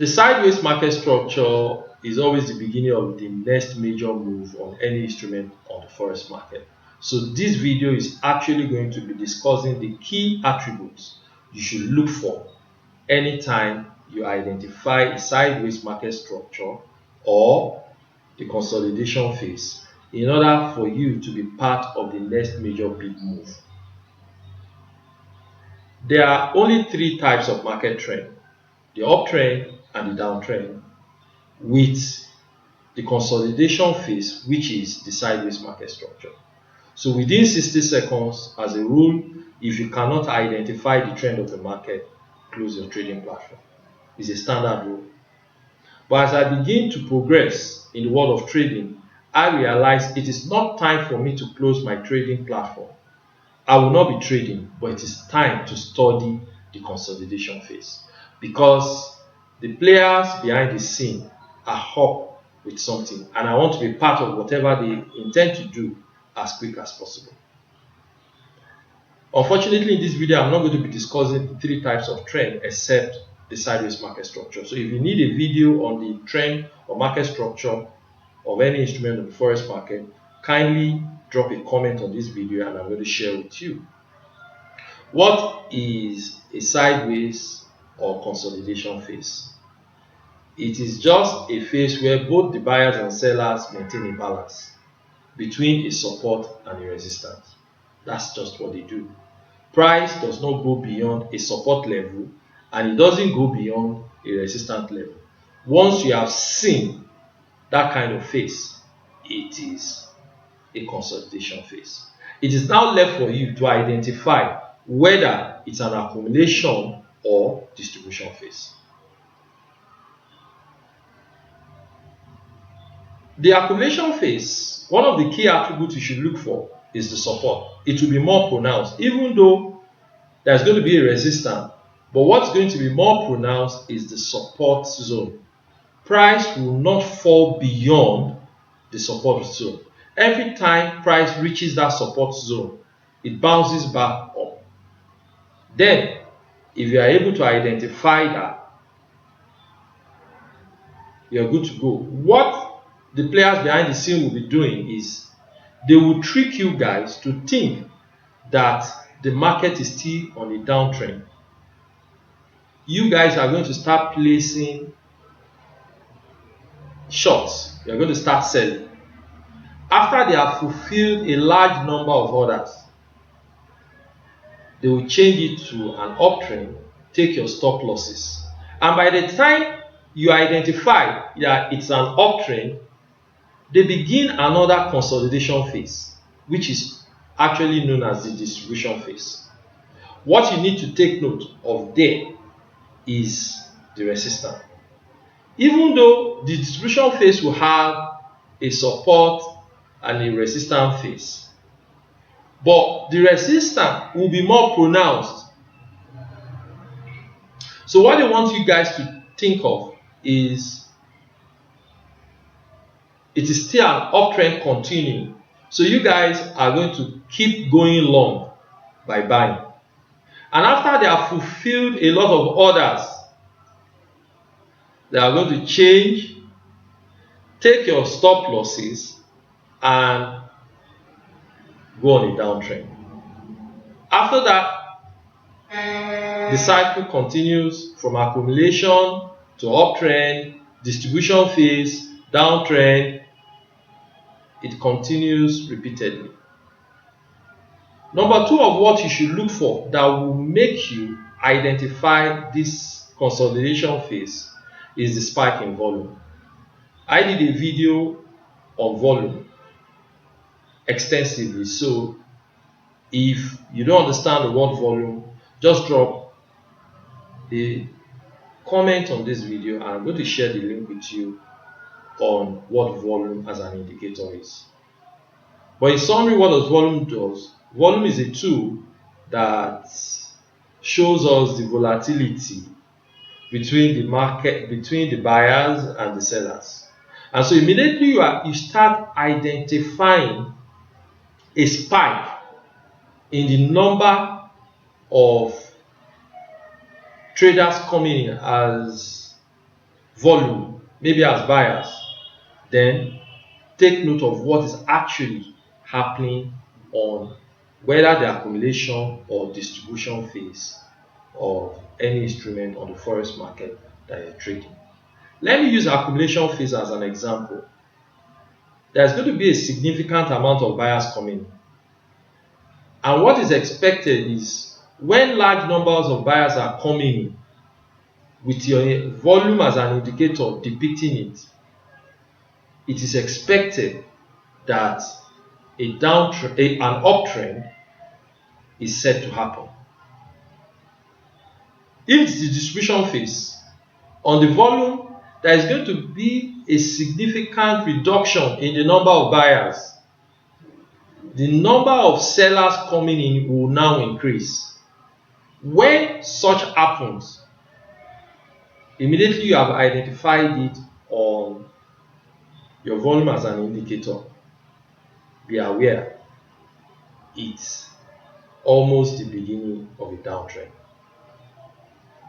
The sideways market structure is always the beginning of the next major move on any instrument on the forex market. So this video is actually going to be discussing the key attributes you should look for anytime you identify a sideways market structure or the consolidation phase in order for you to be part of the next major big move. There are only three types of market trend: the uptrend and the downtrend, with the consolidation phase, which is the sideways market structure. So within 60 seconds, as a rule, if you cannot identify the trend of the market, close your trading platform. It's a standard rule. But as I begin to progress in the world of trading, I realize it is not time for me to close my trading platform. I will not be trading, but it is time to study the consolidation phase, because the players behind the scene are up with something, and I want to be part of whatever they intend to do as quick as possible. Unfortunately, in this video, I'm not going to be discussing the three types of trend except the sideways market structure. So if you need a video on the trend or market structure of any instrument of the forex market, kindly drop a comment on this video and I'm going to share with you. What is a sideways or consolidation phase? It is just a phase where both the buyers and sellers maintain a balance between a support and a resistance. That's just what they do. Price does not go beyond a support level and it doesn't go beyond a resistance level. Once you have seen that kind of phase, it is a consolidation phase. It is now left for you to identify whether it's an accumulation or distribution phase. The accumulation phase, one of the key attributes you should look for is the support. It will be more pronounced, even though there's going to be a resistance, but what's going to be more pronounced is the support zone. Price will not fall beyond the support zone. Every time price reaches that support zone, it bounces back up. Then, if you are able to identify that, you're good to go. What the players behind the scene will be doing is they will trick you guys to think that the market is still on a downtrend. You guys are going to start placing shorts. You're going to start selling. After they have fulfilled a large number of orders, they will change it to an uptrend, take your stop losses. And by the time you identify that it's an uptrend, they begin another consolidation phase, which is actually known as the distribution phase. What you need to take note of there is the resistance. Even though the distribution phase will have a support and a resistance phase, but the resistance will be more pronounced. So what I want you guys to think of is it is still an uptrend continuing. So you guys are going to keep going long by buying. And after they have fulfilled a lot of orders, they are going to change, take your stop losses, and go on a downtrend. After that, the cycle continues from accumulation to uptrend, distribution phase, downtrend. It continues repeatedly. Number two of what you should look for that will make you identify this consolidation phase is the spike in volume. I did a video on volume extensively, so if you don't understand the word volume, just drop a comment on this video and I'm going to share the link with you on what volume as an indicator is. But in summary, what does volume do? Volume is a tool that shows us the volatility between the market, between the buyers and the sellers. And so immediately you start identifying a spike in the number of traders coming in as volume, maybe as buyers, then take note of what is actually happening on whether the accumulation or distribution phase of any instrument on the forex market that you're trading. Let me use accumulation phase as an example. There's going to be a significant amount of buyers coming. And what is expected is when large numbers of buyers are coming in, with your volume as an indicator depicting it, it is expected that an uptrend is set to happen. If it's the distribution phase, on the volume, there is going to be a significant reduction in the number of buyers. The number of sellers coming in will now increase. When such happens, immediately you have identified it on your volume as an indicator. Be aware, it's almost the beginning of a downtrend.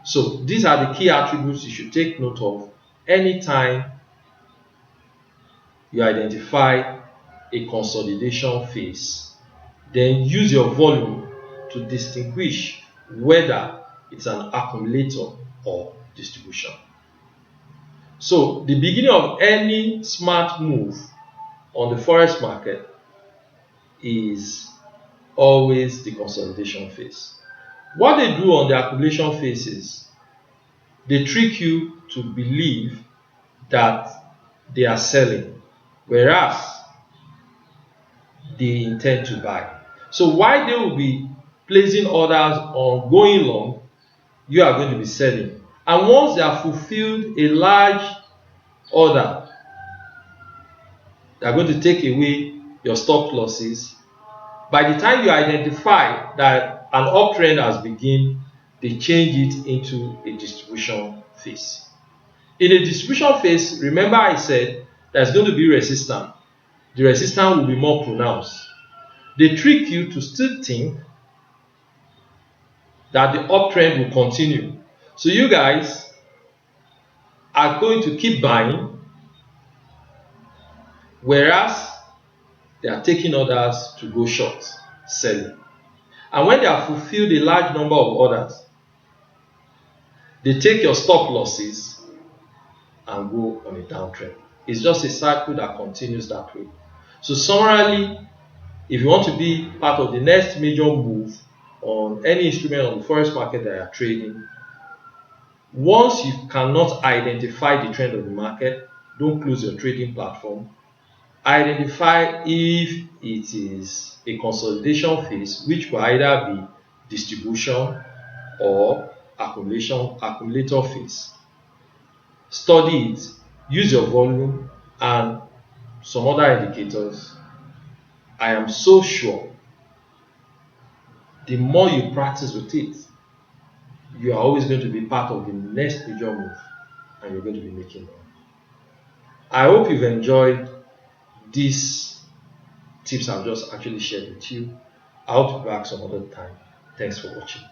So these are the key attributes you should take note of anytime you identify a consolidation phase. Then use your volume to distinguish whether it's an accumulator or distribution. So the beginning of any smart move on the forex market is always the consolidation phase. What they do on the accumulation phase is they trick you to believe that they are selling, whereas they intend to buy. So while they will be placing orders on going long, you are going to be selling. And once they have fulfilled a large order, they are going to take away your stop losses. By the time you identify that an uptrend has begun, they change it into a distribution phase. In a distribution phase, remember I said there's going to be resistance. The resistance will be more pronounced. They trick you to still think that the uptrend will continue. So you guys are going to keep buying, whereas they are taking orders to go short, selling. And when they have fulfilled a large number of orders, they take your stop losses and go on a downtrend. It's just a cycle that continues that way. So summarily, if you want to be part of the next major move on any instrument on the forex market that you are trading, once you cannot identify the trend of the market, don't close your trading platform. Identify if it is a consolidation phase, which will either be distribution or accumulator phase. Study it, use your volume and some other indicators. I am so sure the more you practice with it, you are always going to be part of the next major move and you're going to be making money. I hope you've enjoyed these tips I've just actually shared with you. I hope to be back some other time. Thanks for watching.